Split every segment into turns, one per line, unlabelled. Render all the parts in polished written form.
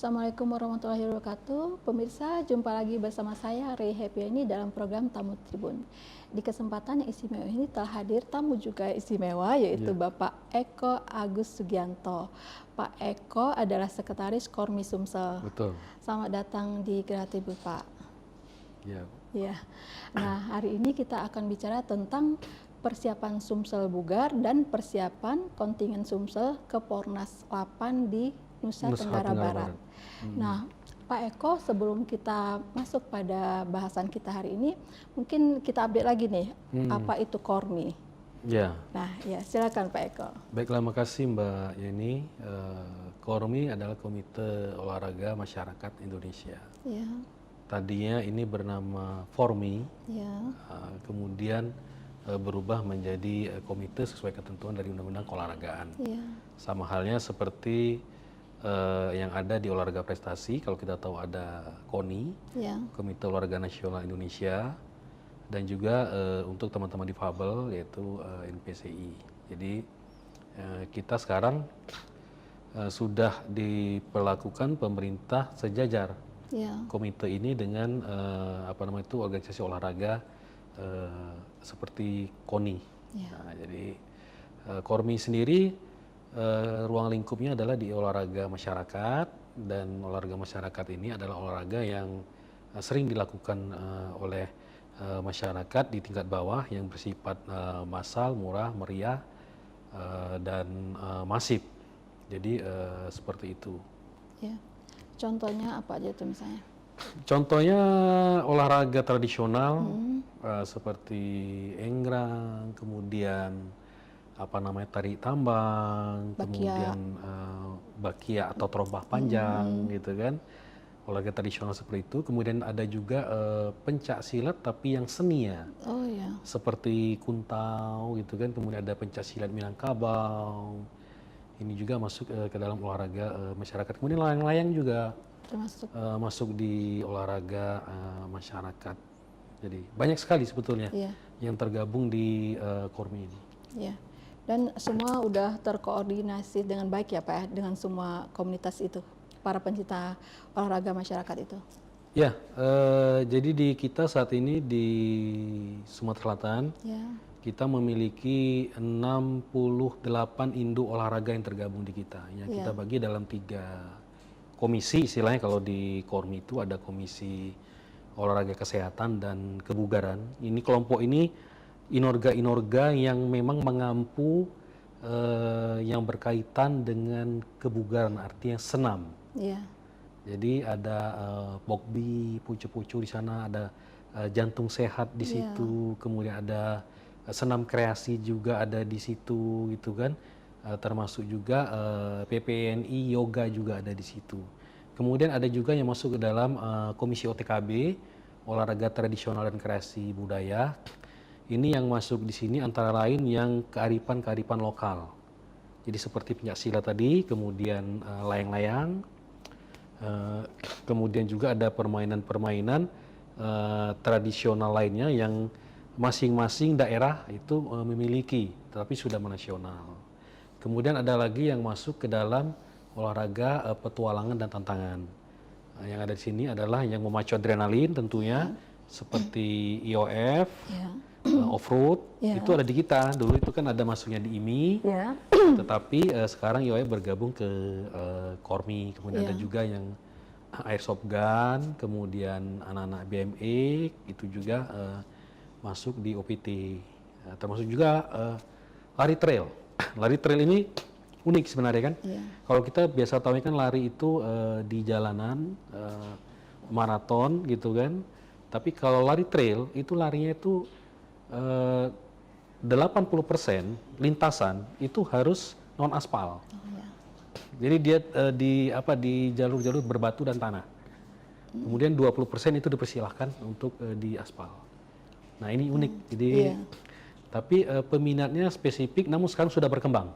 Assalamualaikum warahmatullahi wabarakatuh. Pemirsa, jumpa lagi bersama saya Ray Happy dalam program Tamu Tribun. Di kesempatan yang istimewa ini telah hadir tamu juga istimewa, yaitu Bapak Eko Agus Sugianto. Pak Eko adalah Sekretaris Kormi Sumsel.
Betul.
Selamat datang di Kreatif, Pak.
Ya.
Ya. Nah, hari ini kita akan bicara tentang persiapan Sumsel Bugar dan persiapan kontingen Sumsel ke Pornas 8 di Nusa Tenggara Barat. Nah, Pak Eko, sebelum kita masuk pada bahasan kita hari ini, mungkin kita update lagi nih, apa itu Kormi?
Ya.
Nah, ya silakan Pak Eko.
Baiklah, makasih Mbak Yeni. Kormi adalah Komite Olahraga Masyarakat Indonesia.
Ya.
Tadinya ini bernama Formi, kemudian berubah menjadi komite sesuai ketentuan dari Undang-Undang Keolahragaan.
Ya.
Sama halnya seperti yang ada di olahraga prestasi, kalau kita tahu ada KONI, Komite Olahraga Nasional Indonesia, dan juga untuk teman-teman difabel yaitu NPCI. Jadi kita sekarang sudah diperlakukan pemerintah sejajar komite ini dengan organisasi olahraga seperti KONI. Nah, jadi Kormi sendiri ruang lingkupnya adalah di olahraga masyarakat, dan olahraga masyarakat ini adalah olahraga yang sering dilakukan oleh masyarakat di tingkat bawah yang bersifat massal, murah, meriah, dan masif. Jadi seperti itu. Ya.
Contohnya apa aja itu misalnya?
Contohnya olahraga tradisional seperti enggrang, kemudian tarik tambang, kemudian bakia atau terompah panjang, gitu kan, olahraga tradisional seperti itu. Kemudian ada juga pencak silat tapi yang seni ya, seperti kuntau, gitu kan. Kemudian ada pencak silat Minangkabau, ini juga masuk ke dalam olahraga masyarakat. Kemudian layang-layang juga masuk di olahraga masyarakat. Jadi banyak sekali sebetulnya yang tergabung di Kormi ini.
Dan semua udah terkoordinasi dengan baik ya Pak ya, dengan semua komunitas itu, para pencinta olahraga masyarakat itu?
Ya, jadi di kita saat ini di Sumatera Selatan, kita memiliki 68 induk olahraga yang tergabung di kita. Yang kita bagi dalam 3 komisi, istilahnya kalau di Kormi itu ada komisi olahraga kesehatan dan kebugaran. Ini kelompok ini inorga-inorga yang memang mengampu yang berkaitan dengan kebugaran, artinya senam. Jadi ada pokbi, pucu-pucu di sana, ada jantung sehat di situ, kemudian ada senam kreasi juga ada di situ, gitu kan. Termasuk juga PPNI, yoga juga ada di situ. Kemudian ada juga yang masuk ke dalam komisi OTKB, olahraga tradisional dan kreasi budaya. Ini yang masuk di sini antara lain yang kearifan lokal. Jadi seperti pencaksilat tadi, kemudian layang-layang, kemudian juga ada permainan-permainan tradisional lainnya yang masing-masing daerah itu memiliki, tetapi sudah menasional. Kemudian ada lagi yang masuk ke dalam olahraga petualangan dan tantangan. Yang ada di sini adalah yang memacu adrenalin tentunya, seperti IOF, off-road, itu ada di kita. Dulu itu kan ada masuknya di IMI, tetapi sekarang IOF bergabung ke Kormi. Kemudian ada juga yang airsoft gun, kemudian anak-anak BMX, itu juga masuk di OPT. Termasuk juga lari trail. Lari trail ini unik sebenarnya kan. Kalau kita biasa tahu kan lari itu di jalanan, maraton gitu kan. Tapi kalau lari trail itu larinya itu 80% lintasan itu harus non aspal. Jadi dia di jalur-jalur berbatu dan tanah. Kemudian 20% itu dipersilahkan untuk di aspal. Nah, ini unik. Jadi tapi peminatnya spesifik, namun sekarang sudah berkembang.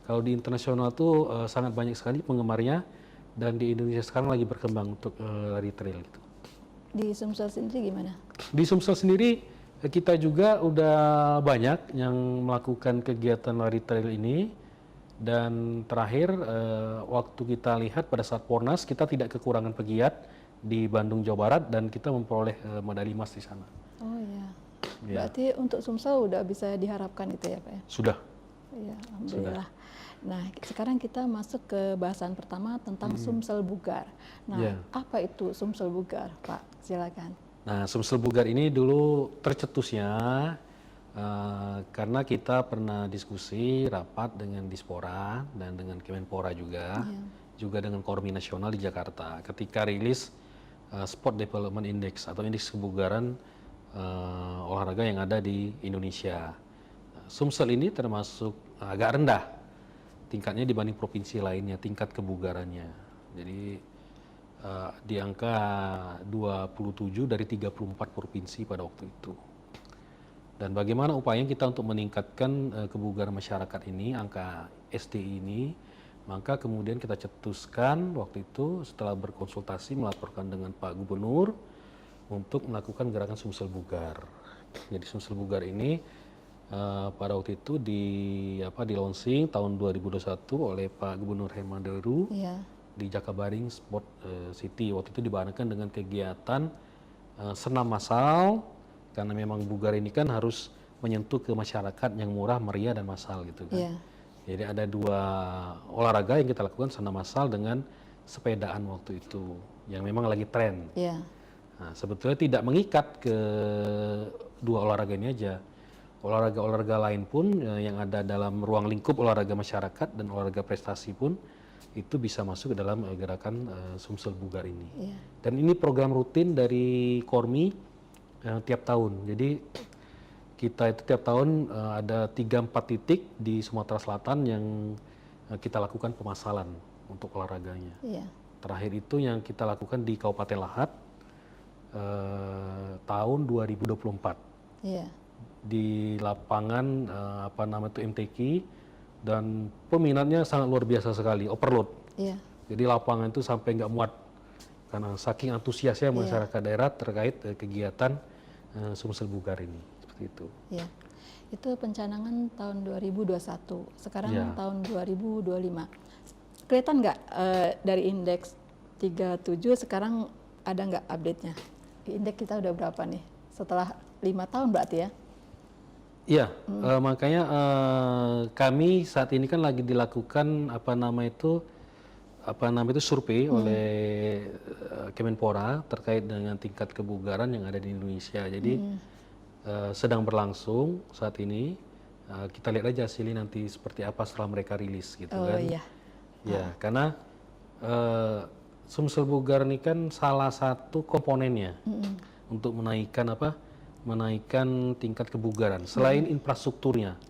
Kalau di internasional tuh sangat banyak sekali penggemarnya, dan di Indonesia sekarang lagi berkembang untuk lari trail gitu.
Di Sumsel sendiri gimana?
Di Sumsel sendiri kita juga udah banyak yang melakukan kegiatan lari trail ini, Dan terakhir, waktu kita lihat pada saat Pornas, kita tidak kekurangan pegiat di Bandung, Jawa Barat, dan kita memperoleh medali emas di sana.
Oh iya.
Ya.
Berarti untuk Sumsel udah bisa diharapkan itu ya Pak ya?
Sudah.
Iya, alhamdulillah. Nah, sekarang kita masuk ke bahasan pertama tentang Sumsel Bugar. Nah,
Ya.
apa itu Sumsel Bugar, Pak? Silakan.
Nah, Sumsel Bugar ini dulu tercetusnya karena kita pernah diskusi rapat dengan Dispora dan dengan Kemenpora juga, juga dengan Kormi Nasional di Jakarta ketika rilis Sport Development Index atau indeks kebugaran olahraga yang ada di Indonesia. Sumsel ini termasuk agak rendah tingkatnya dibanding provinsi lainnya, tingkat kebugarannya. Jadi di angka 27 dari 34 provinsi pada waktu itu. Dan bagaimana upaya kita untuk meningkatkan kebugaran masyarakat ini, angka SDI ini, maka kemudian kita cetuskan waktu itu setelah berkonsultasi melaporkan dengan Pak Gubernur untuk melakukan gerakan Sumsel Bugar. Jadi Sumsel Bugar ini pada waktu itu di launching tahun 2021 oleh Pak Gubernur Herman Deru di Jakabaring Sport City. Waktu itu dibarengan dengan kegiatan senam massal, karena memang bugar ini kan harus menyentuh ke masyarakat yang murah, meriah, dan massal gitu kan. Jadi ada dua olahraga yang kita lakukan, senam massal dengan sepedaan waktu itu, yang memang lagi tren. Nah, sebetulnya tidak mengikat ke dua olahraga ini aja. Olahraga-olahraga lain pun yang ada dalam ruang lingkup olahraga masyarakat dan olahraga prestasi pun itu bisa masuk ke dalam gerakan Sumsel Bugar ini. Dan ini program rutin dari Kormi tiap tahun. Jadi kita itu tiap tahun ada 3-4 titik di Sumatera Selatan yang kita lakukan pemasalan untuk olahraganya. Terakhir itu yang kita lakukan di Kabupaten Lahat tahun 2024. Di lapangan MTQ, dan peminatnya sangat luar biasa sekali, overload. Jadi lapangan itu sampai nggak muat karena saking antusiasnya masyarakat daerah terkait kegiatan Sumsel Bugar ini, seperti itu.
Itu pencanangan tahun 2021, sekarang tahun 2025. Kelihatan nggak dari indeks 37 sekarang ada nggak update-nya? Indeks kita udah berapa nih? Setelah 5 tahun berarti ya?
Iya, makanya kami saat ini kan lagi dilakukan survei oleh Kemenpora terkait dengan tingkat kebugaran yang ada di Indonesia. Jadi sedang berlangsung saat ini. Kita lihat aja hasilnya nanti seperti apa setelah mereka rilis gitu kan. Ya, karena Sumsel Bugar ini kan salah satu komponennya untuk menaikkan tingkat kebugaran selain infrastrukturnya.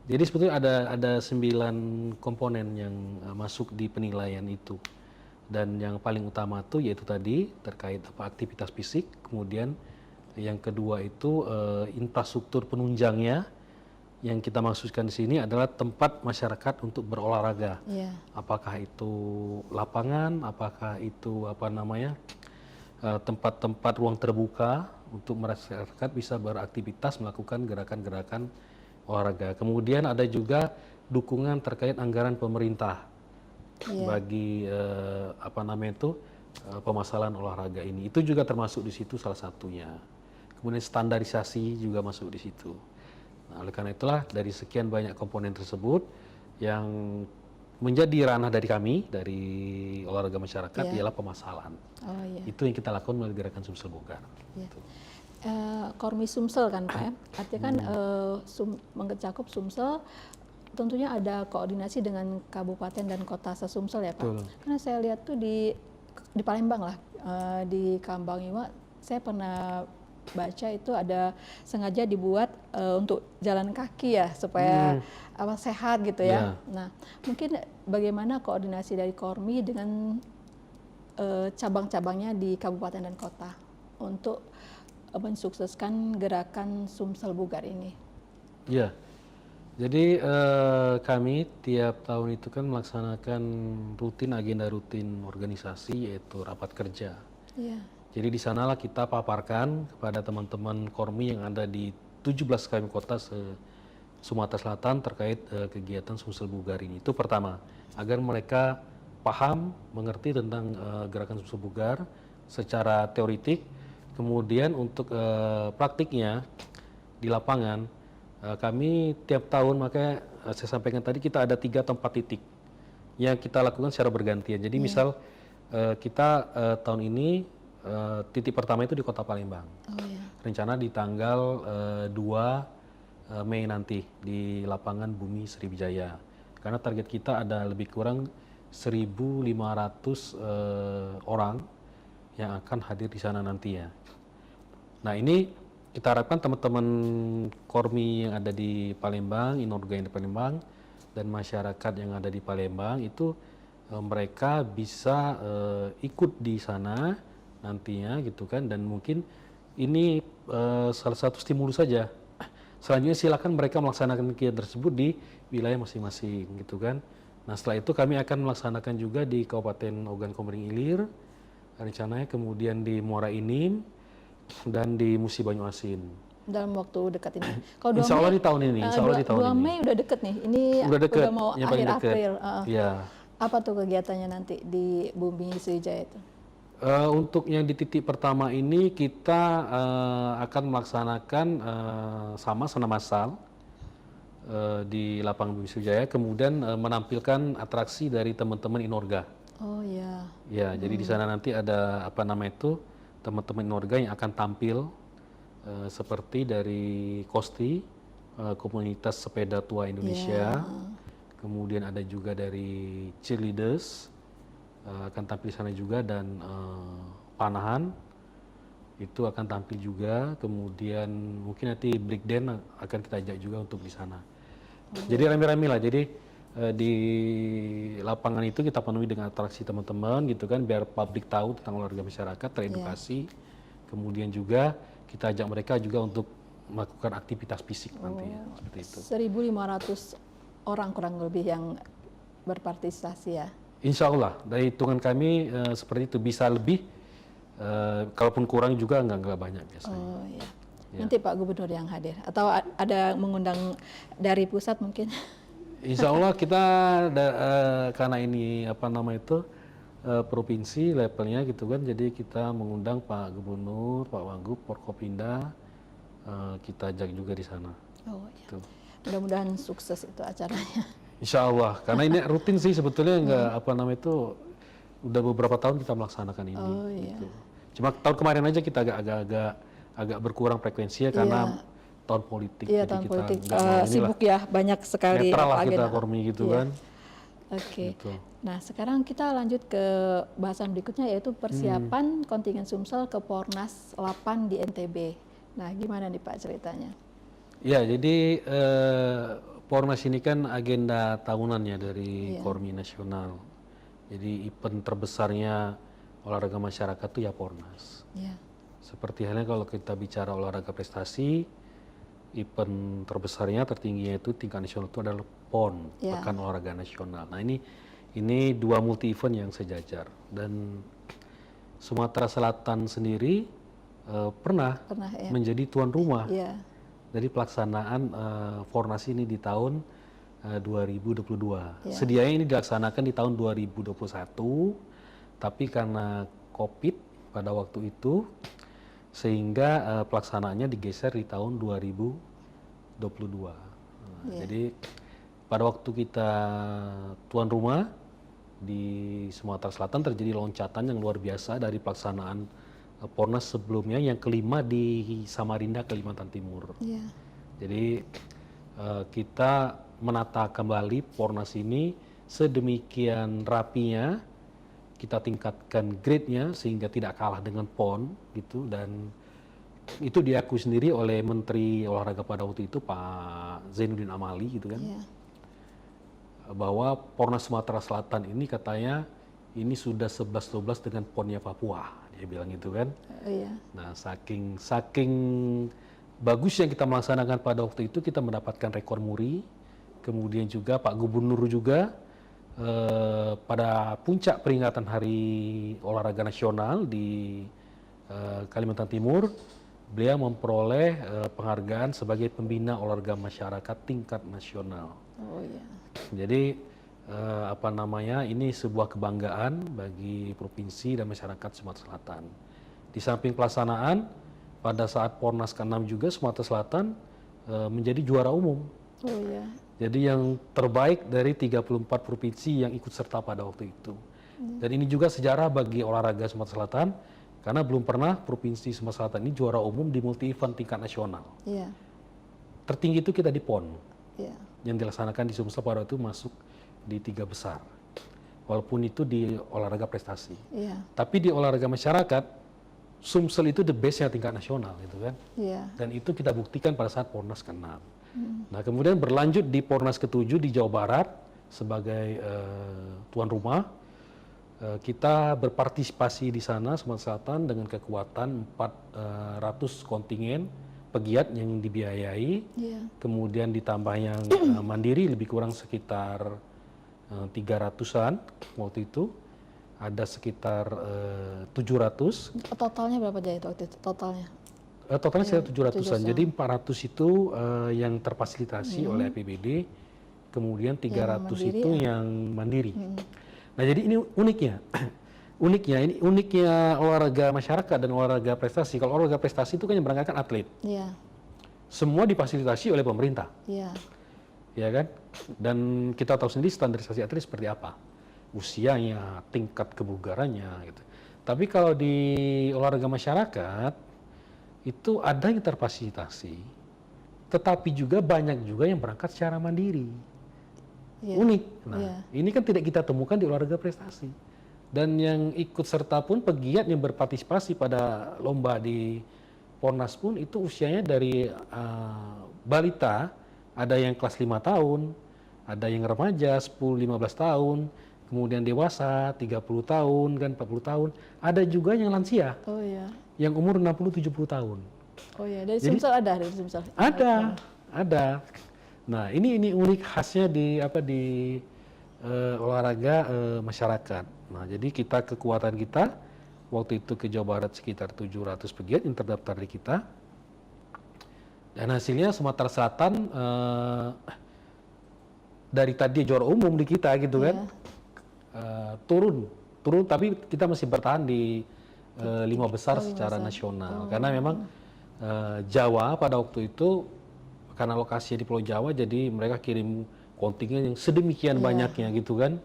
Jadi sebetulnya ada 9 komponen yang masuk di penilaian itu, dan yang paling utama itu yaitu tadi terkait aktivitas fisik, kemudian yang kedua itu infrastruktur penunjangnya, yang kita maksudkan di sini adalah tempat masyarakat untuk berolahraga, apakah itu lapangan, apakah itu tempat-tempat ruang terbuka untuk masyarakat bisa beraktivitas melakukan gerakan-gerakan olahraga. Kemudian ada juga dukungan terkait anggaran pemerintah bagi pemasalan olahraga ini. Itu juga termasuk di situ salah satunya. Kemudian standarisasi juga masuk di situ. Nah, oleh karena itulah dari sekian banyak komponen tersebut yang menjadi ranah dari kami, dari olahraga masyarakat, ialah pemasalan. Itu yang kita lakukan melalui gerakan Sumsel Bugar.
Kormi Sumsel kan Pak ya, artinya kan mencakup Sumsel, tentunya ada koordinasi dengan kabupaten dan kota se-Sumsel ya Pak. Karena saya lihat tuh di Palembang lah, di Kambangiwa, saya pernah baca itu ada sengaja dibuat untuk jalan kaki ya, supaya sehat gitu ya. Nah, mungkin bagaimana koordinasi dari Kormi dengan cabang-cabangnya di kabupaten dan kota untuk mensukseskan gerakan Sumsel Bugar ini?
Ya, jadi kami tiap tahun itu kan melaksanakan agenda rutin organisasi, yaitu rapat kerja. Jadi di sanalah kita paparkan kepada teman-teman Kormi yang ada di 17 kota Sumatera Selatan terkait kegiatan Sumsel Bugar ini. Itu pertama, agar mereka paham, mengerti tentang gerakan Sumsel Bugar secara teoritik. Kemudian untuk praktiknya di lapangan, kami tiap tahun, makanya saya sampaikan tadi, kita ada 3 atau 4 titik yang kita lakukan secara bergantian. Jadi misal kita tahun ini titik pertama itu di Kota Palembang.
Oh ya.
Rencana di tanggal 2 Mei nanti di lapangan Bumi Sriwijaya. Karena target kita ada lebih kurang 1.500 orang yang akan hadir di sana nanti ya. Nah ini kita harapkan teman-teman Kormi yang ada di Palembang, Inorga yang di Palembang, dan masyarakat yang ada di Palembang itu mereka bisa ikut di sana nantinya gitu kan, dan mungkin ini salah satu stimulus saja. Selanjutnya silakan mereka melaksanakan kegiatan tersebut di wilayah masing-masing gitu kan. Nah setelah itu kami akan melaksanakan juga di Kabupaten Ogan Komering Ilir rencananya, kemudian di Muara Enim dan di Musi Banyuasin.
Dalam waktu dekat ini. Kalau 2
Insya Allah
Mei,
di tahun ini, insya Allah di tahun
2
ini.
Mei udah deket nih. Ini
Udah deket,
udah mau
yang
akhir
paling deket.
April.
Ya.
Apa tuh kegiatannya nanti di Bumi Sriwijaya itu?
Untuk yang di titik pertama ini kita akan melaksanakan sama senam massal di lapangan Bumi Sriwijaya, kemudian menampilkan atraksi dari teman-teman Inorga.
Oh ya.
Ya, jadi di sana nanti ada apa nama itu teman-teman Inorga yang akan tampil seperti dari Kosti, komunitas sepeda tua Indonesia, kemudian ada juga dari Cheerleaders. Akan tampil di sana juga, dan Panahan itu akan tampil juga, kemudian mungkin nanti Breakdance akan kita ajak juga untuk di sana. Jadi rame-rame lah, jadi di lapangan itu kita penuhi dengan atraksi teman-teman gitu kan, biar publik tahu tentang olahraga masyarakat, teredukasi. Kemudian juga kita ajak mereka juga untuk melakukan aktivitas fisik nanti ya, seperti itu.
1.500 orang kurang lebih yang berpartisipasi ya.
Insya Allah dari hitungan kami seperti itu, bisa lebih, kalaupun kurang juga nggak banyak biasanya.
Oh iya. Nanti Pak Gubernur yang hadir atau ada mengundang dari pusat mungkin?
Insya Allah kita karena ini apa nama itu provinsi levelnya gitu kan, jadi kita mengundang Pak Gubernur, Pak Wagub, Forkopimda, kita ajak juga di sana.
Oh iya.
Gitu.
Mudah-mudahan sukses itu acaranya.
Insya Allah, karena ini rutin sih sebetulnya, nggak apa namanya itu udah beberapa tahun kita melaksanakan ini.
Oh iya.
Gitu. Cuma tahun kemarin aja kita agak berkurang frekuensinya karena tahun politik.
Iya,
jadi
tahun
kita
politik
sibuk
ya, banyak sekali
netral lah kita
agenda.
Kormi gitu
Iya.
kan.
Oke.
Gitu.
Nah, sekarang kita lanjut ke bahasan berikutnya, yaitu persiapan kontingen Sumsel ke Pornas 8 di NTB. Nah, gimana nih Pak ceritanya?
Ya, jadi Pornas ini kan agenda tahunannya dari Kormi Nasional. Jadi event terbesarnya olahraga masyarakat itu ya Pornas.
Iya.
Seperti halnya kalau kita bicara olahraga prestasi, event terbesarnya tertingginya itu tingkat nasional itu adalah PON, Pekan Olahraga Nasional. Nah ini 2 multi event yang sejajar, dan Sumatera Selatan sendiri pernah
ya.
menjadi tuan rumah
Iya.
dari pelaksanaan Pornas ini di tahun 2022.
Iya.
Sedianya ini dilaksanakan di tahun 2021, tapi karena COVID pada waktu itu sehingga pelaksanaannya digeser di tahun 2022. Jadi pada waktu kita tuan rumah di Sumatera Selatan terjadi loncatan yang luar biasa dari pelaksanaan Pornas sebelumnya yang kelima di Samarinda, Kalimantan Timur.
Iya.
Jadi kita menata kembali Pornas ini sedemikian rapinya, kita tingkatkan grade-nya sehingga tidak kalah dengan PON gitu, dan itu diakui sendiri oleh Menteri Olahraga pada waktu itu Pak Zainuddin Amali gitu kan.
Iya.
Bahwa Pornas Sumatera Selatan ini katanya ini sudah 11-12 dengan PON-nya Papua, dia bilang gitu kan.
Iya.
Nah, saking bagus yang kita melaksanakan pada waktu itu, kita mendapatkan rekor muri. Kemudian juga Pak Gubernur juga pada puncak peringatan Hari Olahraga Nasional di Kalimantan Timur beliau memperoleh penghargaan sebagai pembina olahraga masyarakat tingkat nasional.
Oh iya.
Jadi apa namanya, ini sebuah kebanggaan bagi provinsi dan masyarakat Sumatera Selatan. Di samping pelaksanaan, pada saat Pornas ke-6 juga Sumatera Selatan menjadi juara umum.
Oh iya.
Jadi yang terbaik dari 34 provinsi yang ikut serta pada waktu itu. Dan ini juga sejarah bagi olahraga Sumatera Selatan, karena belum pernah provinsi Sumatera Selatan ini juara umum di multi event tingkat nasional.
Iya.
Tertinggi itu kita di PON,
Iya.
yang dilaksanakan di Sumsel pada waktu itu masuk di 3 besar. Walaupun itu di olahraga prestasi.
Iya.
Tapi di olahraga masyarakat, Sumsel itu the best-nya tingkat nasional gitu kan.
Iya.
Dan itu kita buktikan pada saat Pornas ke-6. Nah, kemudian berlanjut di Pornas ke-7 di Jawa Barat sebagai tuan rumah. Kita berpartisipasi di sana Sumatera Selatan dengan kekuatan 400 kontingen pegiat yang dibiayai.
Iya.
Kemudian ditambah yang mandiri lebih kurang sekitar 300-an waktu itu. Ada sekitar 700.
Totalnya berapa Jaya waktu itu? Totalnya?
Totalnya sekitar 700-an.
700-an.
Jadi 400 itu yang terfasilitasi oleh APBD, kemudian 300
mandiri
itu yang mandiri. Nah, jadi ini uniknya. Uniknya olahraga masyarakat dan olahraga prestasi. Kalau olahraga prestasi itu kan yang berangkatkan atlet.
Iya.
Semua difasilitasi oleh pemerintah.
Iya.
Ya kan? Dan kita tahu sendiri standarisasi atlet seperti apa. Usianya, tingkat kebugarannya gitu. Tapi kalau di olahraga masyarakat itu ada yang terfasilitasi, tetapi juga banyak juga yang berangkat secara mandiri.
Iya.
Unik. Nah,
Iya.
ini kan tidak kita temukan di olahraga prestasi. Dan yang ikut serta pun pegiat yang berpartisipasi pada lomba di Pornas pun itu usianya dari balita, ada yang kelas 5 tahun, ada yang remaja 10-15 tahun, kemudian dewasa 30 tahun, kan 40 tahun, ada juga yang lansia
Oh iya.
yang umur 60-70 tahun.
Oh iya. Dari
Jadi-
Sumsel ada dari Sumsel.
Ada. Nah, ini unik khasnya di olahraga masyarakat. Nah, jadi kekuatan kita waktu itu ke Jawa Barat sekitar 700 pegiat yang terdaftar di kita. Dan hasilnya Sumatera Selatan dari tadi juara umum di kita gitu kan. Turun tapi kita masih bertahan di 5 besar secara nasional. Karena memang Jawa pada waktu itu karena lokasinya di Pulau Jawa, jadi mereka kirim kontingen yang sedemikian banyaknya gitu kan,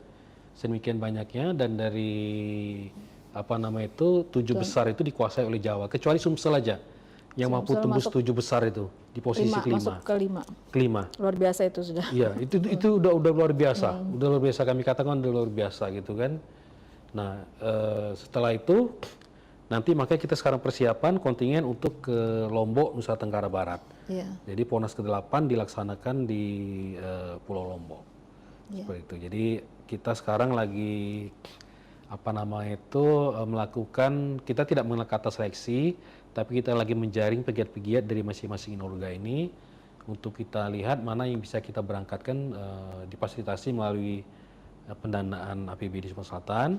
sedemikian banyaknya, dan dari 7 besar itu dikuasai oleh Jawa, kecuali Sumsel aja yang mampu tembus 7 besar itu di posisi kelima.
Masuk kelima. Luar biasa itu sudah.
Iya, itu udah luar biasa, udah luar biasa, kami katakan udah luar biasa gitu kan. Nah, setelah itu nanti makanya kita sekarang persiapan kontingen untuk ke Lombok, Nusa Tenggara Barat.
Iya.
Jadi Pornas ke-8 dilaksanakan di Pulau Lombok. Seperti itu. Jadi kita sekarang lagi melakukan, kita tidak mengenal kata seleksi, tapi kita lagi menjaring pegiat-pegiat dari masing-masing inorga ini untuk kita lihat mana yang bisa kita berangkatkan difasilitasi melalui pendanaan APBD Sumatera Selatan.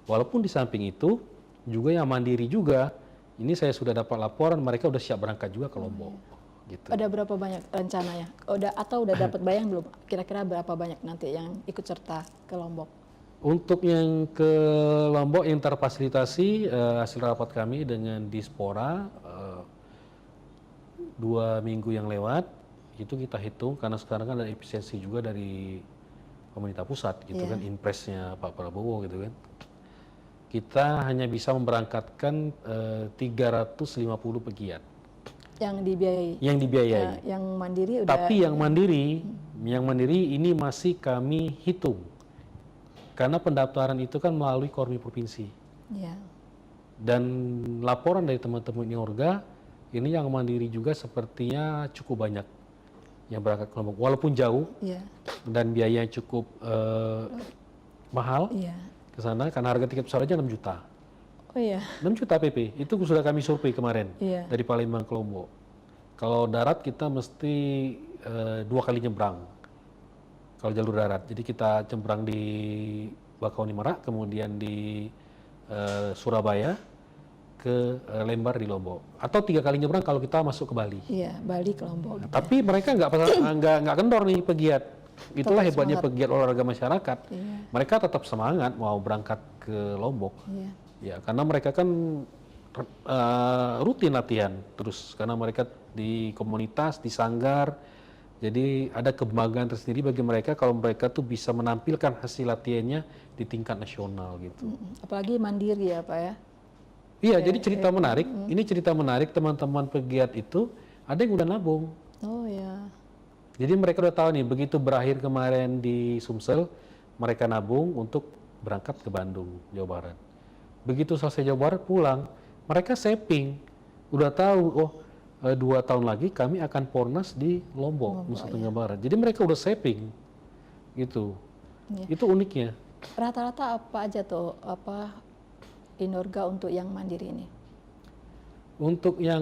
Walaupun di samping itu juga yang mandiri juga, ini saya sudah dapat laporan mereka udah siap berangkat juga ke Lombok. Gitu.
Ada berapa banyak rencananya? Udah dapat bayang belum? Kira-kira berapa banyak nanti yang ikut serta ke Lombok?
Untuk yang ke Lombok yang terfasilitasi, hasil rapat kami dengan Dispora 2 minggu yang lewat, itu kita hitung karena sekarang kan ada efisiensi juga dari pemerintah pusat gitu kan, impresnya Pak Prabowo gitu kan. Kita hanya bisa memberangkatkan 350 pegiat.
Yang dibiayai?
Yang dibiayai.
Yang mandiri udah.
Tapi yang mandiri ini masih kami hitung. Karena pendaftaran itu kan melalui Kormi Provinsi.
Iya.
Dan laporan dari teman-teman Inorga, ini yang mandiri juga sepertinya cukup banyak yang berangkat ke Lombok. Walaupun jauh dan biayanya cukup mahal ke sana, karena harga tiket pesawat aja 6 juta.
Oh iya.
6 juta PP, itu sudah kami survei kemarin dari Palembang ke Lombok. Kalau darat kita mesti 2 kali nyebrang. Kalau jalur darat, jadi kita nyebrang di Bakauni Merak, kemudian di Surabaya, ke Lembar di Lombok, atau 3 kali nyebrang kalau kita masuk ke Bali.
Iya, Bali ke Lombok. Gitu
Tapi mereka nggak kendor nih pegiat. Itulah
Tetap
hebatnya
semangat.
pegiat olahraga masyarakat.
Iya.
Mereka tetap semangat mau berangkat ke Lombok.
Iya.
Ya, karena mereka kan rutin latihan terus, karena mereka di komunitas, di sanggar. Jadi ada kebanggaan tersendiri bagi mereka kalau mereka tuh bisa menampilkan hasil latihannya di tingkat nasional gitu.
Apalagi mandiri ya Pak ya.
Iya, jadi cerita menarik. Ini cerita menarik, teman-teman pegiat itu ada yang udah nabung.
Oh ya.
Jadi mereka udah tahu nih, begitu berakhir kemarin di Sumsel, mereka nabung untuk berangkat ke Bandung, Jawa Barat. Begitu selesai Jawa Barat pulang, mereka saving, udah tahu, oh 2 tahun lagi kami akan Pornas di Lombok, Nusa Tenggara Barat. Jadi mereka udah saving, gitu.
Iya.
Itu uniknya.
Rata-rata apa aja tuh Inorga untuk yang mandiri ini?
Untuk yang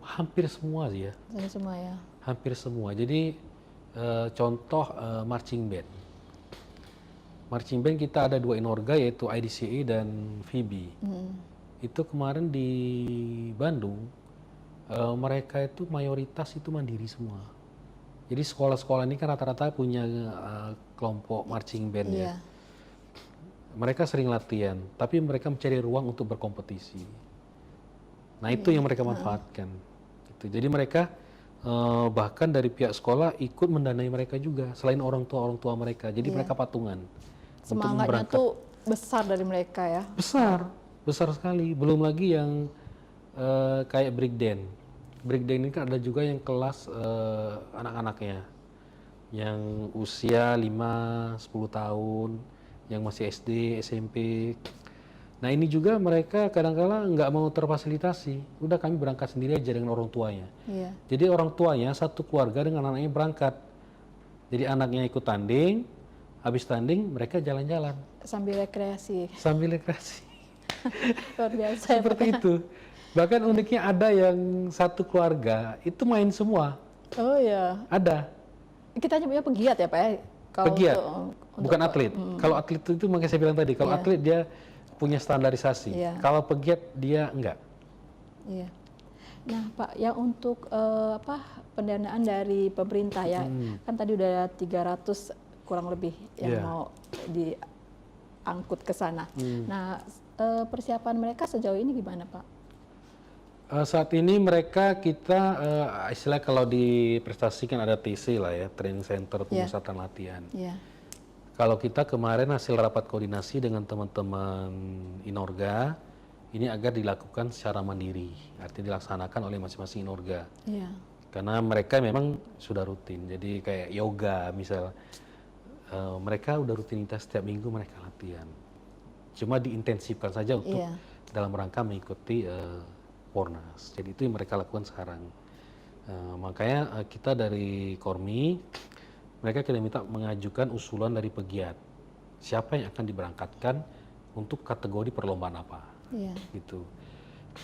hampir semua sih ya,
Ini semua ya.
hampir semua. Jadi contoh marching band. Marching band kita ada 2 inorga, yaitu IDCA dan FIBI. Itu kemarin di Bandung, mereka itu mayoritas itu mandiri semua. Jadi sekolah-sekolah ini kan rata-rata punya kelompok marching band ya.
Iya.
Mereka sering latihan, tapi mereka mencari ruang untuk berkompetisi. Nah itu yang mereka manfaatkan. Gitu. Jadi mereka bahkan dari pihak sekolah ikut mendanai mereka juga, selain orang tua mereka. Jadi mereka patungan.
Semangatnya tuh besar dari mereka ya.
Besar sekali. Belum lagi yang kayak breakdance. Breakdance ini kan ada juga yang kelas anak-anaknya, yang usia 5-10 tahun, yang masih SD, SMP. Nah ini juga mereka kadang-kala nggak mau terfasilitasi. Udah kami berangkat sendiri aja dengan orang tuanya.
Iya.
Jadi orang tuanya satu keluarga dengan anaknya berangkat. Jadi anaknya ikut tanding, habis tanding mereka jalan-jalan.
Sambil rekreasi.
Sambil rekreasi.
Luar biasa ya, Pak.
Seperti itu. Bahkan uniknya ada yang satu keluarga itu main semua.
Oh ya.
Ada.
Kita nyebutnya pegiat ya Pak ya. Kalau
Pegiat.
untuk
Bukan atlet. Kalau atlet itu makanya saya bilang tadi, kalau atlet dia punya standarisasi.
Iya.
Kalau pegiat dia enggak.
Iya. Nah Pak, yang untuk pendanaan dari pemerintah ya, kan tadi udah 300 kurang lebih yang mau diangkut ke sana. Nah persiapan mereka sejauh ini gimana Pak?
Saat ini kita istilah kalau diprestasikan ada TC lah ya, Training Center Pemusatan Latihan.
Iya.
Kalau kita kemarin hasil rapat koordinasi dengan teman-teman Inorga, ini agar dilakukan secara mandiri, artinya dilaksanakan oleh masing-masing Inorga.
Iya.
Karena mereka memang sudah rutin, jadi kayak yoga misal, mereka udah rutinitas setiap minggu mereka latihan. Cuma diintensifkan saja untuk dalam rangka mengikuti Pornas. Jadi itu yang mereka lakukan sekarang. Makanya kita dari Kormi, mereka kita minta mengajukan usulan dari pegiat. Siapa yang akan diberangkatkan untuk kategori perlombaan apa?
Iya.
Gitu.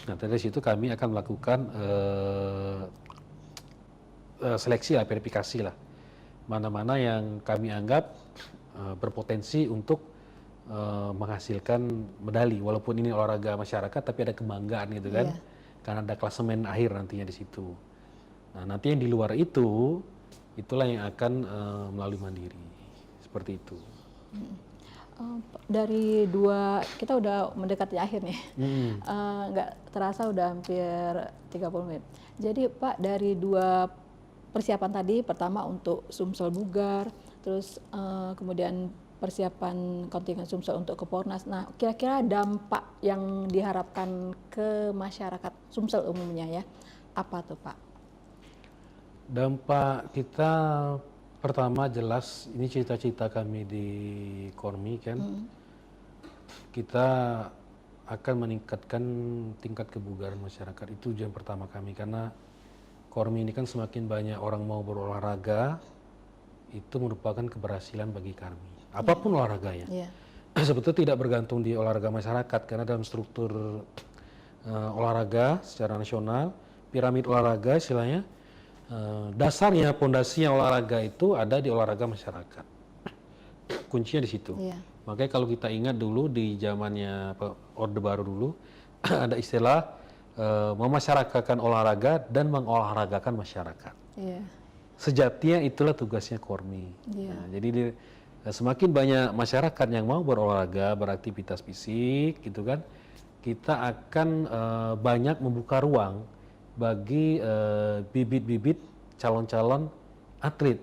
Nah dari situ kami akan melakukan seleksi lah, verifikasi lah. Mana-mana yang kami anggap berpotensi untuk menghasilkan medali. Walaupun ini olahraga masyarakat, tapi ada kebanggaan gitu kan. Karena ada klasemen akhir nantinya di situ. Nah nanti yang di luar itu, itulah yang akan melalui mandiri. Seperti itu.
Dari kita udah mendekati akhir nih. Nggak terasa udah hampir 30 menit. Jadi Pak, dari 2 persiapan tadi, pertama untuk Sumsel Bugar, terus kemudian persiapan kontingen Sumsel untuk ke Pornas. Nah, kira-kira dampak yang diharapkan ke masyarakat Sumsel umumnya ya, apa tuh Pak?
Dampak kita pertama jelas, ini cita-cita kami di Kormi kan, kita akan meningkatkan tingkat kebugaran masyarakat. Itu tujuan pertama kami, karena Kormi ini kan semakin banyak orang mau berolahraga, itu merupakan keberhasilan bagi kami. Apapun olahraganya. Sebetulnya tidak bergantung di olahraga masyarakat, karena dalam struktur olahraga secara nasional, piramid olahraga istilahnya, dasarnya, pondasinya olahraga itu ada di olahraga masyarakat. Kuncinya di situ. Makanya kalau kita ingat dulu di zamannya Orde Baru dulu, ada istilah memasyarakatkan olahraga dan mengolahragakan masyarakat.
Iya.
Sejatinya itulah tugasnya Kormi.
Iya.
Nah, jadi semakin banyak masyarakat yang mau berolahraga, beraktivitas fisik, gitu kan, kita akan banyak membuka ruang bagi bibit-bibit calon-calon atlet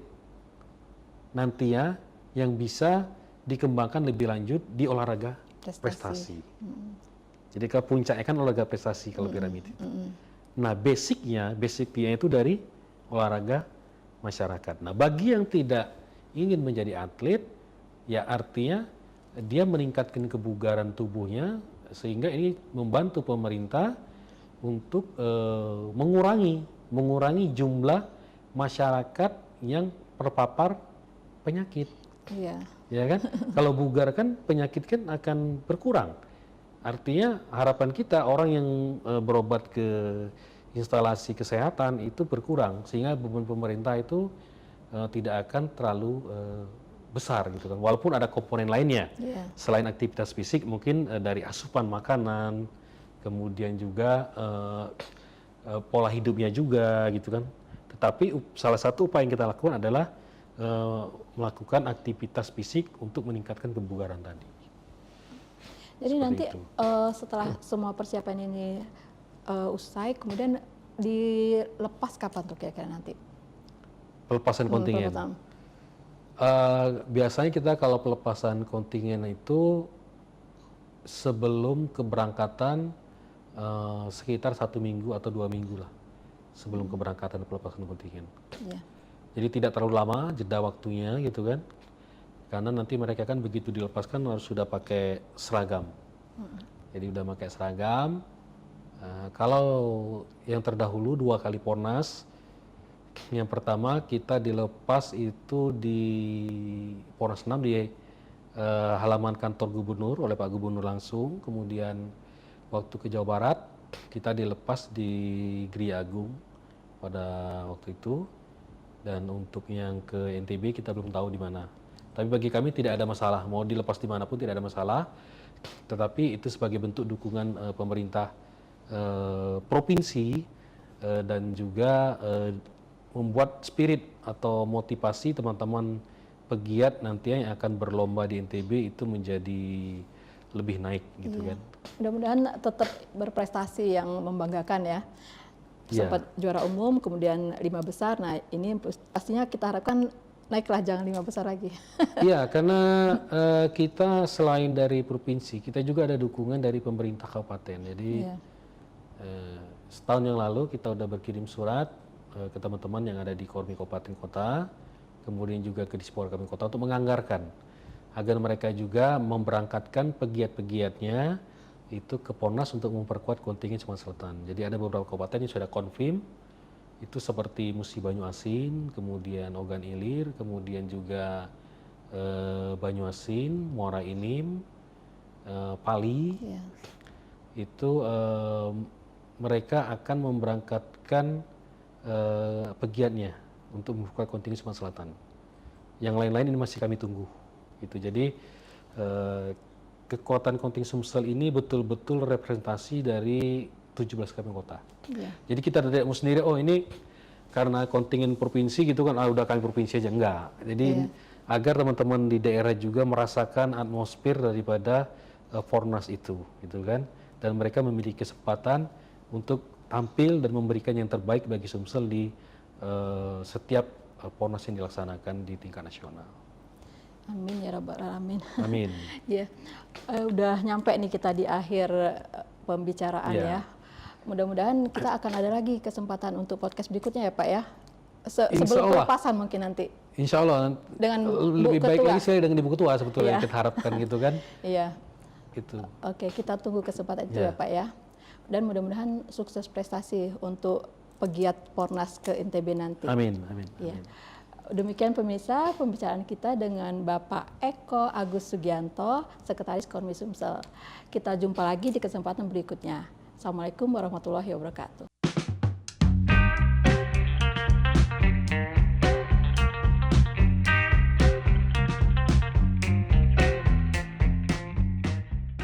nantinya yang bisa dikembangkan lebih lanjut di olahraga prestasi. Jadi kalau puncaknya kan olahraga prestasi kalau piramid itu. Nah basicnya itu dari olahraga masyarakat. Nah bagi yang tidak ingin menjadi atlet, ya artinya dia meningkatkan kebugaran tubuhnya sehingga ini membantu pemerintah untuk mengurangi jumlah masyarakat yang terpapar penyakit.
Iya.
Ya kan? Kalau bugar kan penyakit kan akan berkurang. Artinya harapan kita orang yang berobat ke instalasi kesehatan itu berkurang sehingga beban pemerintah itu tidak akan terlalu besar gitu kan. Walaupun ada komponen lainnya selain aktivitas fisik mungkin dari asupan makanan, kemudian juga pola hidupnya juga gitu kan. Tetapi salah satu upaya yang kita lakukan adalah melakukan aktivitas fisik untuk meningkatkan kebugaran tadi.
Jadi
Seperti
nanti
itu.
Setelah semua persiapan ini usai, kemudian dilepas kapan tuh kira-kira nanti?
Pelepasan kontingen. Biasanya kita kalau pelepasan kontingen itu sebelum keberangkatan sekitar 1 minggu atau 2 minggu lah sebelum keberangkatan pelepasan kontingen.
Iya.
Jadi tidak terlalu lama jeda waktunya gitu kan. Karena nanti mereka kan begitu dilepaskan harus sudah pakai seragam. Jadi udah pakai seragam. Kalau yang terdahulu 2 kali Pornas, yang pertama kita dilepas itu di Pornas 6 di halaman kantor gubernur oleh Pak Gubernur langsung. Kemudian waktu ke Jawa Barat kita dilepas di Gria Agung pada waktu itu. Dan untuk yang ke NTB kita belum tahu di mana. Tapi bagi kami tidak ada masalah, mau dilepas dimanapun tidak ada masalah. Tetapi itu sebagai bentuk dukungan pemerintah provinsi dan juga membuat spirit atau motivasi teman-teman pegiat nantinya yang akan berlomba di NTB itu menjadi lebih naik gitu kan.
Mudah-mudahan tetap berprestasi yang membanggakan ya. Sempat juara umum, kemudian 5 besar. Nah ini pastinya kita harapkan naiklah, jangan 5 besar lagi.
Iya, karena kita selain dari provinsi, kita juga ada dukungan dari pemerintah kabupaten. Jadi setahun yang lalu kita udah berkirim surat ke teman-teman yang ada di Kormi Kabupaten Kota, kemudian juga ke Dispor Kabupaten Kota untuk menganggarkan agar mereka juga memberangkatkan pegiat-pegiatnya itu ke Pornas untuk memperkuat kontingen Sumatera Selatan. Jadi ada beberapa kabupaten yang sudah confirm, itu seperti Musi Banyuasin, kemudian Ogan Ilir, kemudian juga Banyuasin, Muara Enim, Pali. Itu mereka akan memberangkatkan pegiatnya untuk memperkuat kontingen Sumatera Selatan. Yang lain-lain ini masih kami tunggu. Gitu. Jadi kekuatan kontingen Sumsel ini betul-betul representasi dari 17 kabupaten kota. Jadi kita tidak mau sendiri, oh ini karena kontingen provinsi gitu kan, udah kami provinsi aja, enggak. Jadi agar teman-teman di daerah juga merasakan atmosfer daripada Pornas itu, gitu kan. Dan mereka memiliki kesempatan untuk tampil dan memberikan yang terbaik bagi Sumsel di setiap Pornas yang dilaksanakan di tingkat nasional.
Amin ya rabbal alamin.
Amin.
Ya, udah nyampe nih kita di akhir pembicaraan ya. Mudah-mudahan kita akan ada lagi kesempatan untuk podcast berikutnya ya Pak ya. Sebelum pelepasan mungkin nanti.
Insya Allah.
Dengan
lebih baik lagi sekali dengan Ibu Ketua sebetulnya yang kita harapkan gitu kan.
Iya.
Gitu.
Oke, kita tunggu kesempatan itu ya Pak ya. Dan mudah-mudahan sukses prestasi untuk pegiat Pornas ke NTB nanti.
Amin, amin.
Ya. Demikian pemirsa pembicaraan kita dengan Bapak Eko Agus Sugianto, Sekretaris Kormi Sumsel. Kita jumpa lagi di kesempatan berikutnya. Assalamualaikum warahmatullahi wabarakatuh.